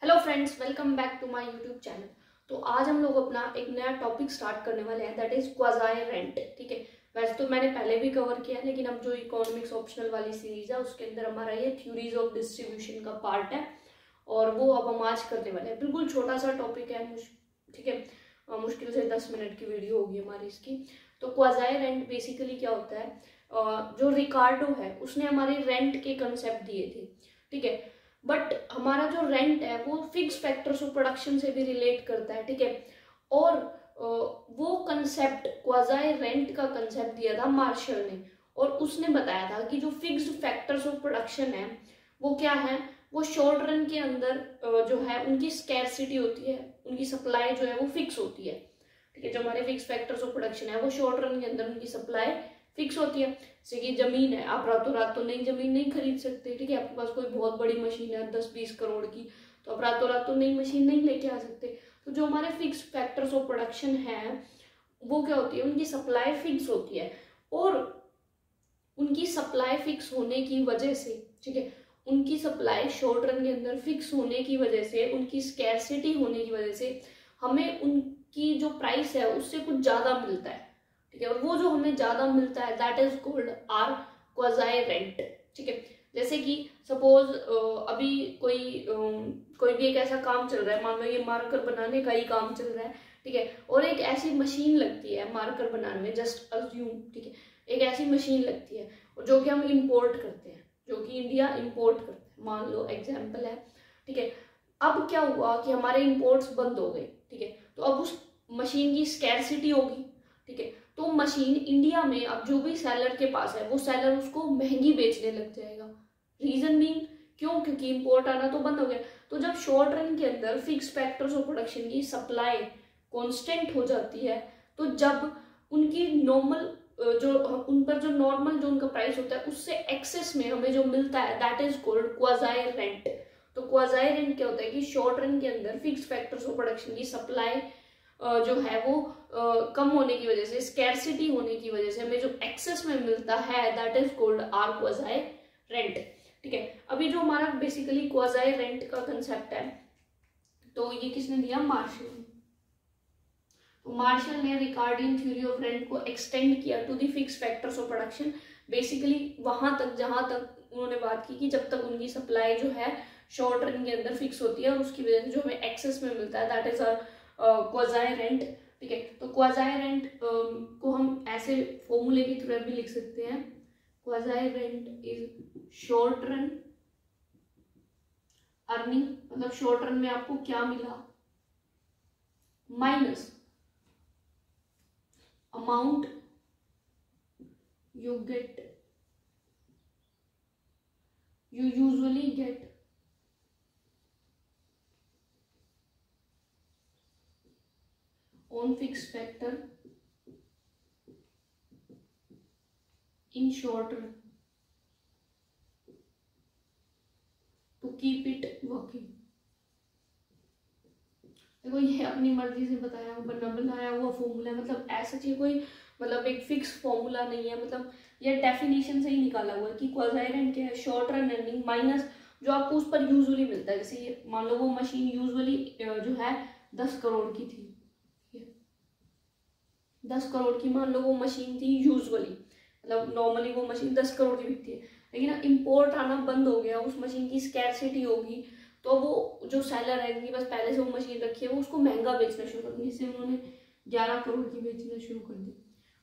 Hello friends, welcome back to my YouTube channel. तो आज हम लोग अपना एक नया टॉपिक स्टार्ट करने वाले हैं, दैट इज क्वाज़ाई रेंट। ठीक है, वैसे तो मैंने पहले भी कवर किया है, लेकिन अब जो इकोनॉमिक्स ऑप्शनल वाली सीरीज है उसके अंदर हमारा ये थ्योरीज ऑफ डिस्ट्रीब्यूशन का पार्ट है और वो अब हम आज करने वाले हैं। बिल्कुल छोटा सा टॉपिक है, ठीक है, मुश्किल से 10 मिनट की वीडियो होगी हमारी इसकी। तो क्वाज़ाई रेंट बेसिकली क्या होता है, जो रिकार्डो है उसने हमारे रेंट के कंसेप्ट दिए थे। ठीक है, बट हमारा जो रेंट है वो फिक्स फैक्टर्स ऑफ प्रोडक्शन से भी रिलेट करता है। ठीक है, और वो कंसेप्ट क्वाज़ाई रेंट का कंसेप्ट दिया था मार्शल ने, और उसने बताया था कि जो फिक्स्ड फैक्टर्स ऑफ प्रोडक्शन है वो क्या है, वो शॉर्ट रन के अंदर जो है उनकी स्कैरसिटी होती है, उनकी सप्लाई जो है वो फिक्स होती है। ठीक है, जो हमारे फिक्स फैक्टर्स ऑफ प्रोडक्शन है वो शॉर्ट रन के अंदर उनकी सप्लाई फिक्स होती है। जैसे कि जमीन है, आप रातों रात तो नई जमीन नहीं खरीद सकते। ठीक है, आपके पास कोई बहुत बड़ी मशीन है 10-20 करोड़ की, तो आप रातों रात तो नई मशीन नहीं लेके आ सकते। तो जो हमारे फिक्स फैक्टर्स ऑफ प्रोडक्शन है वो क्या होती है, उनकी सप्लाई फिक्स होती है, और उनकी सप्लाई फिक्स होने की वजह से, ठीक है, उनकी सप्लाई शॉर्ट रन के अंदर फिक्स होने की वजह से, उनकी स्कैरसिटी होने की वजह से हमें उनकी जो प्राइस है उससे कुछ ज्यादा मिलता है। ठीक है, और वो जो हमें ज्यादा मिलता है that is called our quasi rent. ठीक है, जैसे कि सपोज अभी कोई भी एक ऐसा काम चल रहा है, मान लो ये मार्कर बनाने का ही काम चल रहा है। ठीक है, और एक ऐसी मशीन लगती है मार्कर बनाने में, जस्ट अज्यूम। ठीक है, एक ऐसी मशीन लगती है जो कि हम इंपोर्ट करते हैं, जो कि इंडिया इंपोर्ट करता है, मान लो एग्जाम्पल है। ठीक है, अब क्या हुआ कि हमारे इंपोर्ट्स बंद हो गए। ठीक है, तो अब उस मशीन की स्कैरसिटी होगी। ठीक है, तो मशीन इंडिया में अब जो भी सेलर के पास है वो सेलर उसको महंगी बेचने लग जाएगा। रीजन बीइंग क्यों, क्योंकि इंपोर्ट आना तो बंद हो गया। तो जब शॉर्ट रन के अंदर फिक्स फैक्टर्स ऑफ प्रोडक्शन की सप्लाई कांस्टेंट हो जाती है, तो जब उनकी नॉर्मल जो उन पर जो नॉर्मल जो उनका प्राइस होता है उससे एक्सेस में हमें जो मिलता है that is called quasi rent. तो क्वाज़ाई रेंट क्या होता है कि शॉर्ट रन के अंदर फिक्स फैक्टर्स ऑफ प्रोडक्शन की सप्लाई जो है वो कम होने की वजह से, स्कैरसिटी होने की वजह से हमें जो एक्सेस में मिलता है that is called our quasi rent. ठीक है, अभी जो हमारा बेसिकली क्वाज़ाई रेंट का कंसेप्ट है तो ये किसने दिया, मार्शल। तो मार्शल ने रिकार्डियन थ्योरी ऑफ रेंट को एक्सटेंड किया to the fix factors of production, basically वहां तक जहां तक उन्होंने बात की कि जब तक उनकी सप्लाई जो है शॉर्ट रन के अंदर फिक्स होती है और उसकी वजह से जो हमें एक्सेस में मिलता है that is our quasi rent. ठीक है, तो क्वाज़ाई रेंट को हम ऐसे फॉर्मूले की थ्रू भी लिख सकते हैं, quasi rent is short run earning, मतलब शॉर्ट रन में आपको क्या मिला minus amount you usually get on fixed factor in short run to keep it working। देखो ये अपनी मर्जी से बनाया हुआ फॉर्मूला है, मतलब ऐसा चाहिए कोई, मतलब एक फिक्स फॉर्मूला नहीं है, मतलब ये डेफिनेशन से ही निकाला हुआ है कि क्वाज़ाई रेंट क्या है, शॉर्ट रन अर्निंग माइनस जो आपको उस पर यूजुअली मिलता है। जैसे ये मान लो वो मशीन यूजुअली जो है 10 करोड़ की थी, 10 करोड़ की मान लो वो मशीन थी यूजुअली, मतलब नॉर्मली वो मशीन 10 करोड़ की बिकती है, लेकिन इंपोर्ट आना बंद हो गया, उस मशीन की स्कैरसिटी होगी, तो वो जो सेलर है जिनके पास पहले से वो मशीन रखी है वो उसको महंगा बेचना शुरू कर दिया, जिससे उन्होंने 11 करोड़ की बेचना शुरू कर दी।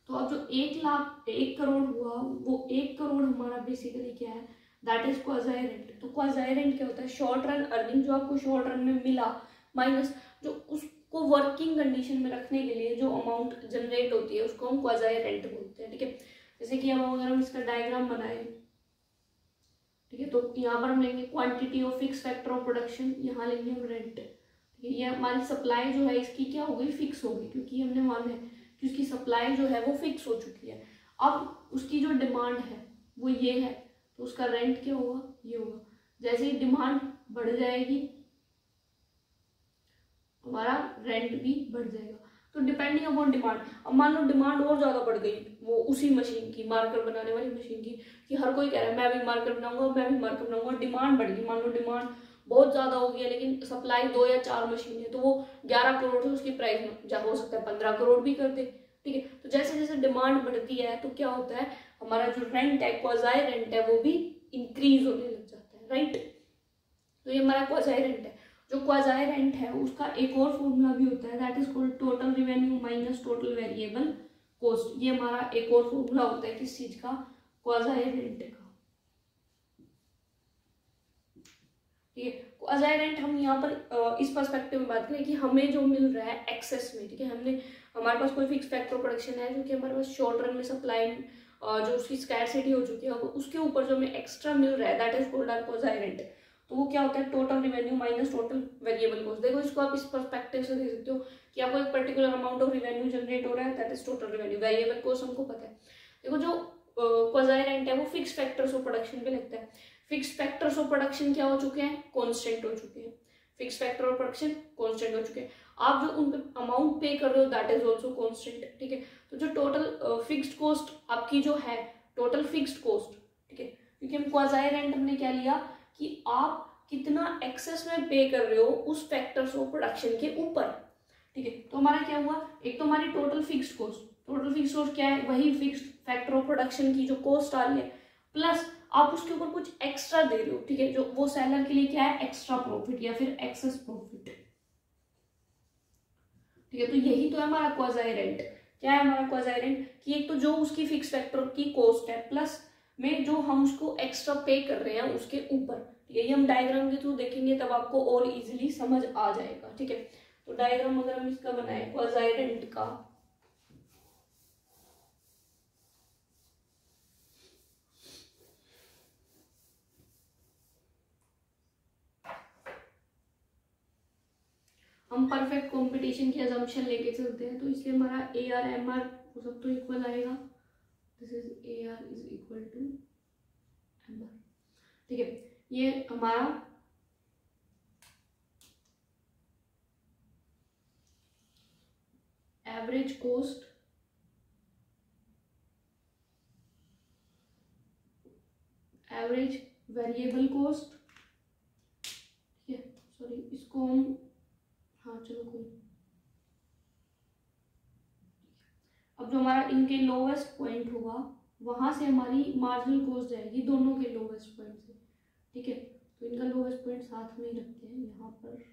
तो अब जो 1 करोड़ हुआ वो 1 करोड़ हमारा बेसिकली क्या है, दैट इज क्वाज़ाई रेंट। तो क्वाज़ाई रेंट क्या होता है, शॉर्ट रन अर्निंग जो आपको शॉर्ट रन में मिला माइनस जो उसको वर्किंग कंडीशन में रखने के लिए जो अमाउंट जनरेट होती है उसको हम क्वाज़ाई रेंट बोलते हैं। ठीक है, जैसे कि अब अगर हम इसका डायग्राम बनाए, ठीक है, तो यहाँ पर हम लेंगे quantity of fix factor of production, यहाँ लेंगे हम रेंट। ठीक है, ये हमारी सप्लाई जो है इसकी क्या हो गई, फिक्स हो गई, क्योंकि हमने माना है कि उसकी सप्लाई जो है वो फिक्स हो चुकी है। अब उसकी जो डिमांड है वो ये है, तो उसका रेंट क्या होगा, ये होगा। जैसे ही डिमांड बढ़ जाएगी हमारा रेंट भी बढ़ जाएगा। तो डिपेंडिंग अपॉन डिमांड, अब मान लो डिमांड और ज्यादा बढ़ गई वो उसी मशीन की, मार्कर बनाने वाली मशीन की, कि हर कोई कह रहा है मैं भी मार्कर बनाऊंगा, मैं भी मार्कर बनाऊंगा, डिमांड बढ़ गई, मान लो डिमांड बहुत ज्यादा हो गया लेकिन सप्लाई 2 या 4 मशीन है तो वो 11 करोड़ से उसकी प्राइस हो सकता है 15 करोड़ भी कर दे, ठीक है। तो जैसे जैसे डिमांड बढ़ती है तो क्या होता है, हमारा जो रेंट है, क्वाज़ाई रेंट है, वो भी इंक्रीज होने लग जाता है, राइट। तो ये हमारा क्वाज़ाई रेंट है। जो क्वाज़ाई रेंट है उसका एक और फॉर्मूला भी होता है, that is called total revenue minus total variable cost. ये हमारा एक और फॉर्मूला होता है किस चीज का, क्वाज़ाई रेंट का, ठीक है। क्वाज़ाई रेंट हम यहाँ पर इस पर्सपेक्टिव में बात करें कि हमें जो मिल रहा है एक्सेस में, ठीक है, हमारे पास कोई फिक्स फैक्टर प्रोडक्शन है जो कि हमारे पास शॉर्ट रन में सप्लाई जो उसकी स्कैरसिटी हो चुकी है उसके ऊपर जो हमें एक्स्ट्रा मिल रहा है, that is called our quasi rent. तो वो क्या होता है, total revenue minus total variable cost. देखो इसको आप इस पर्सपेक्टिव से देख सकते हो कि आपको एक particular amount of revenue generate हो रहा है, that is total revenue. Variable cost हमको पता है। देखो जो क्वाज़ाई रेंट है वो फिक्स फैक्टर्स ऑफ प्रोडक्शन पे लगता है। फिक्स फैक्टर्स ऑफ प्रोडक्शन क्या हो चुके हैं, कांस्टेंट हो चुके हैं। Fix factor of production constant हो चुके हैं। आप जो उन पे अमाउंट पे कर रहे हो दैट इज आल्सो कांस्टेंट, ठीक है। तो जो टोटल फिक्स्ड कॉस्ट आपकी जो है, टोटल फिक्स्ड कॉस्ट, ठीक है, क्योंकि हम क्वाज़ाई रेंट हमने क्या लिया कि आप कितना एक्सेस में पे कर रहे हो उस फैक्टर्स ऑफ प्रोडक्शन के ऊपर, ठीक है। तो हमारा क्या हुआ, एक तो हमारी total fixed cost, total fixed cost क्या है, वही फिक्स्ड फैक्टर ऑफ प्रोडक्शन की जो कॉस्ट आ रही है, प्लस आप उसके ऊपर कुछ एक्स्ट्रा दे रहे हो, ठीक है, जो वो सेलर के लिए क्या है, एक्स्ट्रा प्रॉफिट या फिर एक्सेस प्रॉफिट, ठीक है। तो यही तो है हमारा क्वाज़ाई रेंट। क्या है हमारा क्वाज़ाई रेंट, कि एक तो जो उसकी फिक्स फैक्टर की कॉस्ट है प्लस में जो हम उसको एक्स्ट्रा पे कर रहे हैं उसके ऊपर, ठीक है। ये हम डायग्राम के थ्रू देखेंगे तब आपको और इजीली समझ आ जाएगा, ठीक है। तो डायग्राम अगर हम इसका बनाए क्वाज़ाई रेंट का, हम परफेक्ट कंपटीशन की अजम्पशन लेके चलते हैं तो इसलिए हमारा ए आर एम आर वो सब तो इक्वल आएगा। This is A R is equal to M R, ठीक है। ये हमारा average cost, average variable cost, ठीक है। सॉरी इसको हम, हाँ चलो कोई, अब जो हमारा इनके लोवेस्ट पॉइंट होगा वहां से हमारी मार्जिनल कॉस्ट जाएगी दोनों के लोवेस्ट पॉइंट से, ठीक है। तो इनका लोवेस्ट पॉइंट साथ में ही रखते हैं यहाँ पर,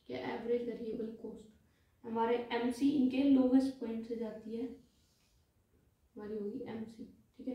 एवरेज वेरिएबल कॉस्ट हमारे एमसी इनके लोवेस्ट पॉइंट से जाती है, हमारी होगी एमसी, ठीक है।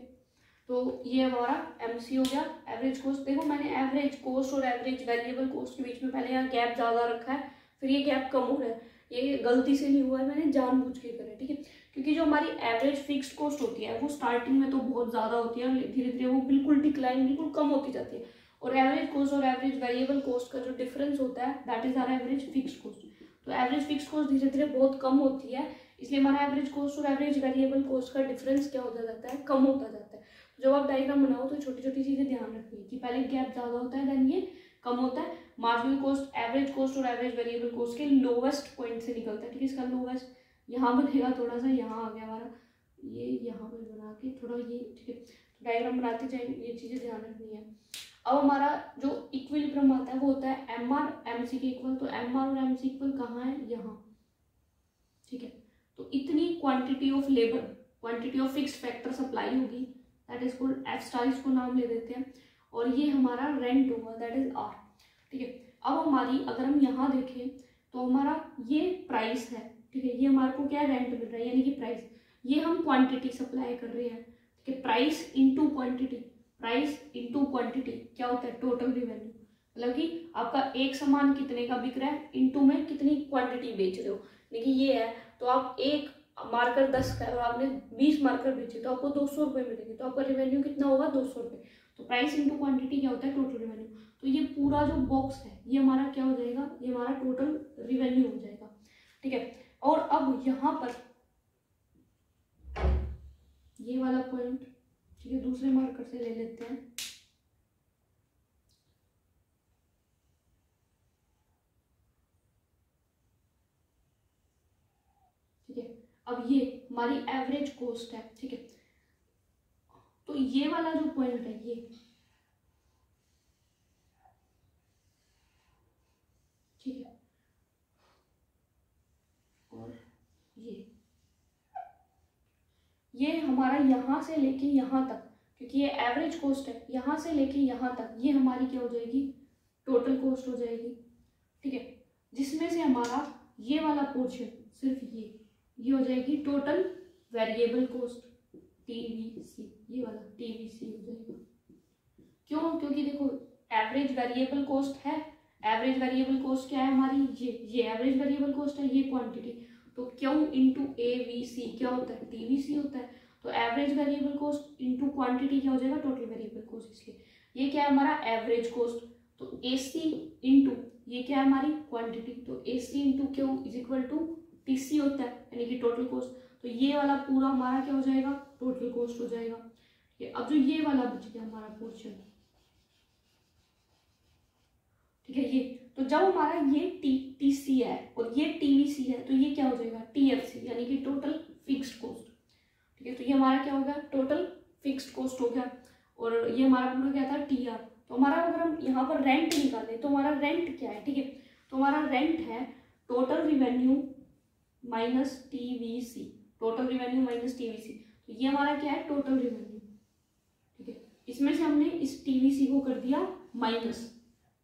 तो ये हमारा एमसी हो गया एवरेज कॉस्ट। देखो मैंने एवरेज कॉस्ट और एवरेज वेरिएबल कॉस्ट के बीच में पहले यहाँ गैप ज़्यादा रखा है, फिर ये गैप कम हो रहा है, ये गलती से नहीं हुआ है, मैंने जानबूझ के करा है, ठीक है। क्योंकि जो हमारी एवरेज फिक्स्ड कॉस्ट होती है वो स्टार्टिंग में तो बहुत ज़्यादा होती है और धीरे धीरे वो बिल्कुल डिक्लाइन, बिल्कुल कम होती जाती है। और एवरेज कॉस्ट और एवरेज वेरिएबल कॉस्ट का जो डिफरेंस होता है that is our average fixed cost. तो एवरेज फिक्स्ड कॉस्ट धीरे धीरे बहुत कम होती है, इसलिए हमारा एवरेज कॉस्ट और एवरेज वेरिएबल कॉस्ट का डिफरेंस क्या होता जाता है, कम होता जाता है। जब आप डायग्राम बनाओ तो छोटी छोटी चीजें ध्यान रखनी है कि पहले गैप ज्यादा होता है देन ये कम होता है। मार्जिनल कॉस्ट एवरेज कॉस्ट और एवरेज वेरिएबल कॉस्ट के लोवेस्ट पॉइंट से निकलता है, ठीक है। इसका लोवेस्ट यहाँ बनेगा, थोड़ा सा यहाँ आ गया हमारा, ये यहाँ पे बना के थोड़ा ये, ठीक है। तो डायग्राम बनाते जाएंगे, ये चीजें ध्यान रखनी है। अब हमारा जो इक्विलिब्रियम आता है वो होता है एम आर एम सी के इक्वल। तो एम आर और एम सी इक्वल कहाँ है, यहाँ, ठीक है। तो इतनी quantity of labour, quantity of fixed factor supply होगी, that is called F star, इसको नाम ले देते हैं। और ये हमारा रेंट होगा, दैट इज आर, ठीक है। अब हमारी अगर हम यहाँ देखें तो हमारा ये प्राइस है, ठीक है। ये हमारे को क्या रेंट मिल रहा है यानी कि प्राइस, ये हम क्वांटिटी सप्लाई कर रहे हैं, ठीक है। Price into quantity, price into quantity क्या होता है, टोटल रिवेन्यू। मतलब कि आपका एक सामान कितने का बिक रहा है इनटू में कितनी क्वांटिटी बेच रहे हो, देखिए ये है। तो आप एक मार्कर 10 का और आपने 20 मार्कर बेचे तो आपको 200 रुपये मिलेंगे, तो आपका रिवेन्यू कितना होगा, 200 रुपये। तो प्राइस इनटू क्वांटिटी क्या होता है, टोटल रिवेन्यू। तो ये पूरा जो बॉक्स है ये हमारा क्या हो जाएगा, ये हमारा टोटल रिवेन्यू हो जाएगा, ठीक है। और अब यहाँ पर ये वाला पॉइंट, ठीक है, दूसरे मार्कर से ले लेते हैं, ठीक है। अब ये हमारी एवरेज कॉस्ट है, ठीक है। तो ये वाला जो पॉइंट है ये, ठीक है, और ये हमारा यहाँ से लेके यहाँ तक, क्योंकि ये एवरेज कॉस्ट है, यहाँ से लेके यहाँ तक ये हमारी क्या हो जाएगी, टोटल कॉस्ट हो जाएगी, ठीक है। जिसमें से हमारा ये वाला पोर्शन सिर्फ ये हो जाएगी टोटल वेरिएबल कॉस्ट, TVC, ये वाला TVC हो जाएगा। क्यों? क्योंकि देखो एवरेज वेरिएबल कॉस्ट है, एवरेज वेरिएबल कॉस्ट क्या है हमारी, ये एवरेज वेरिएबल कॉस्ट है, ये क्वांटिटी, तो Q इंटू AVC क्या होता है, TVC होता है। तो average variable cost into quantity क्या हो जाएगा, टोटल वेरिएबल कॉस्ट। इसलिए ये क्या है हमारा एवरेज कॉस्ट, तो AC इंटू ये क्या है हमारी क्वांटिटी, तो AC into Q is equal to TC होता है, यानी कि टोटल कॉस्ट। तो ये वाला पूरा हमारा क्या हो जाएगा, टोटल कॉस्ट हो जाएगा। अब जो ये वाला बच गया हमारा पोर्शन, ठीक है, ये तो जब हमारा ये TC है और ये TVC है, तो ये क्या हो जाएगा, TFC, यानी कि टोटल फिक्स्ड कॉस्ट, ठीक है। तो ये हमारा क्या हो गया, टोटल फिक्स्ड कॉस्ट हो गया। और ये हमारा पूरा क्या था, TR। तो हमारा अगर हम यहाँ पर रेंट निकालें तो हमारा रेंट क्या है, ठीक है, तो हमारा रेंट है total revenue minus TVC, total revenue minus TVC। तो ये हमारा क्या है, टोटल रिवेन्यू, ठीक है। इसमें से हमने इस TVC को कर दिया माइनस,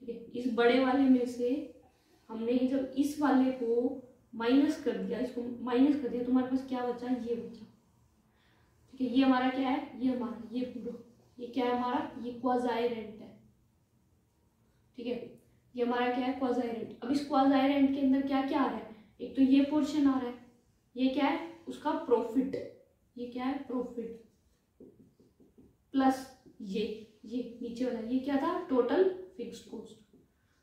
ठीक है, इस बड़े वाले में से हमने जब इस वाले को माइनस कर दिया, इसको माइनस कर दिया, तो हमारे पास क्या बचा, ये बचा, ठीक है। ये हमारा क्या है, ये हमारा ये पूरा ये क्या है हमारा, ये क्वाज़ाई रेंट है, ठीक है। ये हमारा क्या है, क्वाज़ाई रेंट। अब इस क्वाज़ाई रेंट के अंदर क्या क्या आ रहा है, एक तो ये पोर्शन आ रहा है, ये क्या है उसका प्रॉफिट, ये क्या है प्रॉफिट, प्लस ये नीचे वाला ये क्या था, टोटल फिक्स्ड कॉस्ट।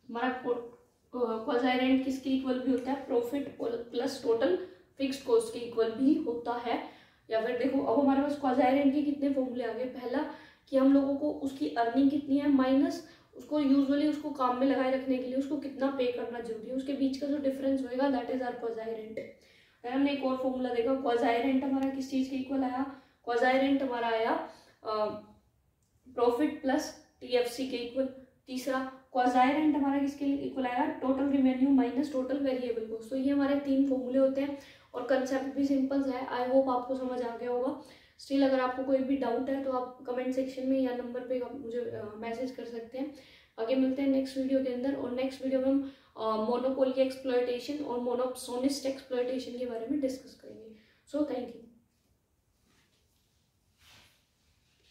हमारा क्वाज़ाई रेंट किसके इक्वल भी होता है, profit plus total fixed cost के इक्वल भी होता है। या फिर देखो अब हमारे पास क्वाज़ाई रेंट के कितने फॉर्मूले आ गए, पहला कि हम लोगों को उसकी अर्निंग कितनी है माइनस उसको यूजुअली उसको काम में लगाए रखने के लिए उसको कितना पे करना जरूरी है, उसके बीच का जो डिफरेंस होएगा that is our quasi rent. फिर हमने एक और फॉर्मूला देखा, क्वाज़ाई रेंट हमारा किस चीज के इक्वल आया, क्वाज़ाई रेंट हमारा आया प्रॉफिट प्लस TFC के इक्वल। तीसरा क्वाज़ाई रेंट हमारा किसके इक्वल आया, total revenue minus total variable cost. तो ये हमारे 3 फॉर्मूले होते हैं और कंसेप्ट भी सिंपल है। आई होप आपको समझ आ गया होगा। स्टिल अगर आपको कोई भी डाउट है तो आप कमेंट सेक्शन में या नंबर पे आप मुझे मैसेज कर सकते हैं। आगे मिलते हैं नेक्स्ट वीडियो के अंदर, और नेक्स्ट वीडियो में हम मोनोपोली एक्सप्लॉयटेशन और मोनोपोसोनिस्ट एक्सप्लॉयटेशन के बारे में डिस्कस करेंगे। So thank you.